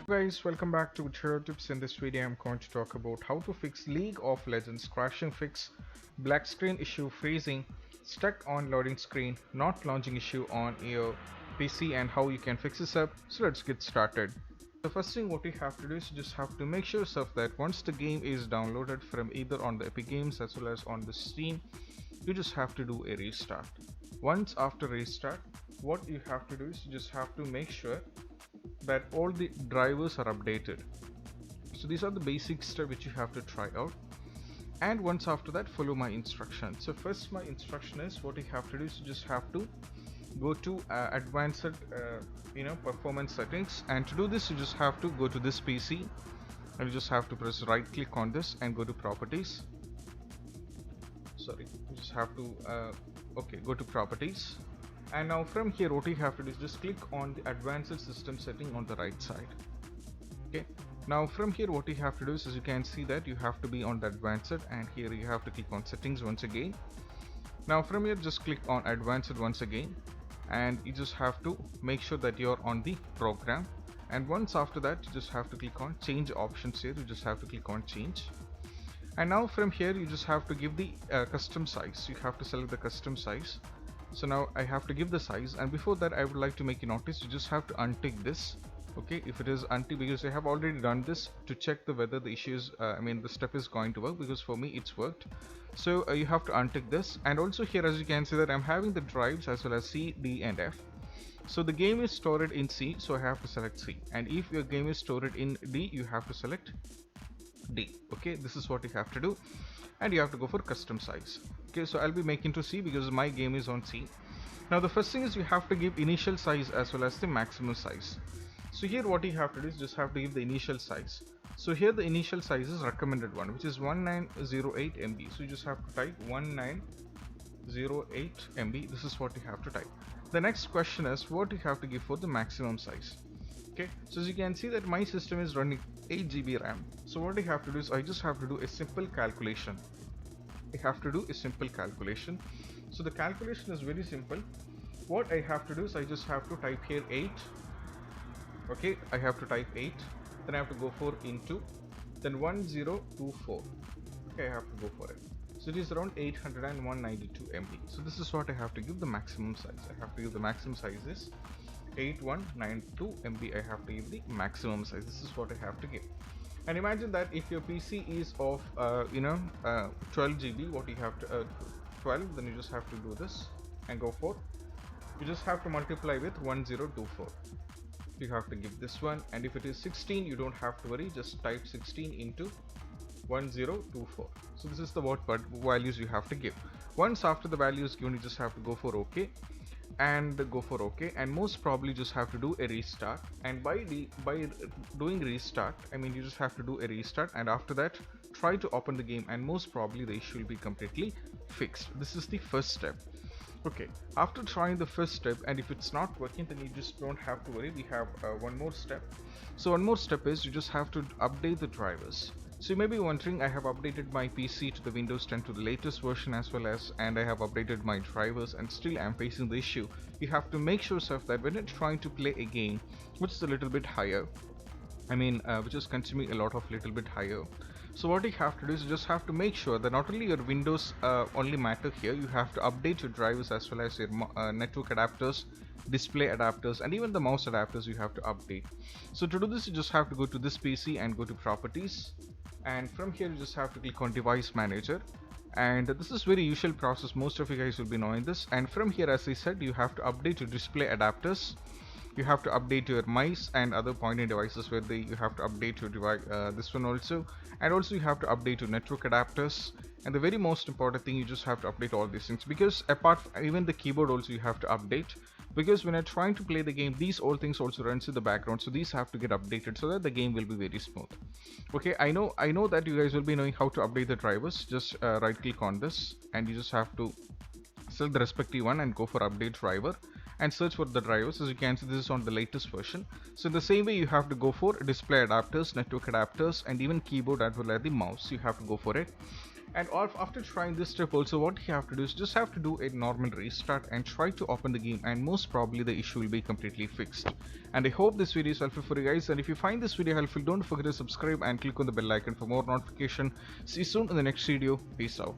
Guys, welcome back to Tutorial Tips. In this video I'm going to talk about how to fix League of Legends crashing fix, black screen issue freezing, stuck on loading screen, not launching issue on your PC, and how you can fix this up. So let's get started. The first thing what you have to do is you just have to make sure yourself that once the game is downloaded from either on the Epic Games as well as on the Steam, you just have to do a restart. Once after restart, what you have to do is you just have to make sure that all the drivers are updated. So these are the basic steps which you have to try out, and once after that follow my instructions. So first my instruction is what you have to do is you just have to go to advanced performance settings, and to do this you just have to go to this PC and you just have to press right click on this and go to properties. Sorry, you just have to go to properties, and now from here what you have to do is just click on the advanced system setting on the right side. Okay, now from here what you have to do is, as you can see, that you have to be on the advanced, and here you have to click on settings once again. Now from here just click on advanced once again, and you just have to make sure that you're on the program, and once after that you just have to click on change options. Here you just have to click on change, and now from here you just have to give the custom size. You have to select the custom size. So now I have to give the size, and before that I would like to make you notice you just have to untick this. Okay, if it is untick, because I have already done this to check whether the issue is the step is going to work, because for me it's worked. So you have to untick this, and also here as you can see that I'm having the drives as well as C, D and F. So the game is stored in C, so I have to select C, and if your game is stored in D, you have to select D. Okay, this is what you have to do, and you have to go for custom size. Okay, so I'll be making to C because my game is on C. Now the first thing is you have to give initial size as well as the maximum size. So here what you have to do is just have to give the initial size. So here the initial size is recommended one, which is 1908 MB. So you just have to type 1908 MB. This is what you have to type. The next question is what you have to give for the maximum size. Okay, so as you can see that my system is running 8 GB RAM. So what I have to do is I just have to do a simple calculation. I have to do a simple calculation. So the calculation is very simple. What I have to do is I just have to type here 8. Okay, I have to type 8. Then I have to go for into, then 1024. Okay, I have to go for it. So it is around 892 MB. So this is what I have to give the maximum size. I have to give the maximum size is 8192 MB. I have to give the maximum size. This is what I have to give. And imagine that if your PC is of 12 GB, what you have to 12, then you just have to do this and go for, you just have to multiply with 1024. You have to give this one, and if it is 16, you don't have to worry, just type 16 into 1024. So this is the what values you have to give. Once after the values given, you just have to go for OK and go for OK, and most probably just have to do a restart. And by doing restart, you just have to do a restart, and after that try to open the game, and most probably the issue will be completely fixed. This is the first step. Okay, after trying the first step, and if it's not working, then you just don't have to worry. We have one more step. So one more step is you just have to update the drivers. So you may be wondering, I have updated my PC to the Windows 10 to the latest version as well as, and I have updated my drivers, and still I'm facing the issue. You have to make sure yourself that when you're trying to play a game which is a little bit higher, which is consuming a lot of little bit higher. So what you have to do is you just have to make sure that not only your Windows only matter here, you have to update your drivers as well as your network adapters, display adapters, and even the mouse adapters you have to update. So to do this, you just have to go to this PC and go to properties, and from here you just have to click on device manager, and this is very usual process. Most of you guys will be knowing this. And from here, as I said, you have to update your display adapters. You have to update your mice and other pointing devices where you have to update your device, this one also, and also you have to update your network adapters. And the very most important thing, you just have to update all these things, because apart from even the keyboard also you have to update, because when you're trying to play the game, these all things also runs in the background, so these have to get updated so that the game will be very smooth. Okay, I know that you guys will be knowing how to update the drivers. Just right click on this, and you just have to select the respective one and go for update driver and search for the drivers. As you can see, this is on the latest version. So in the same way, you have to go for display adapters, network adapters, and even keyboard as well as the mouse. You have to go for it. And after trying this step also, what you have to do is just have to do a normal restart and try to open the game, and most probably the issue will be completely fixed. And I hope this video is helpful for you guys, and if you find this video helpful, don't forget to subscribe and click on the bell icon for more notification. See you soon in the next video. Peace out.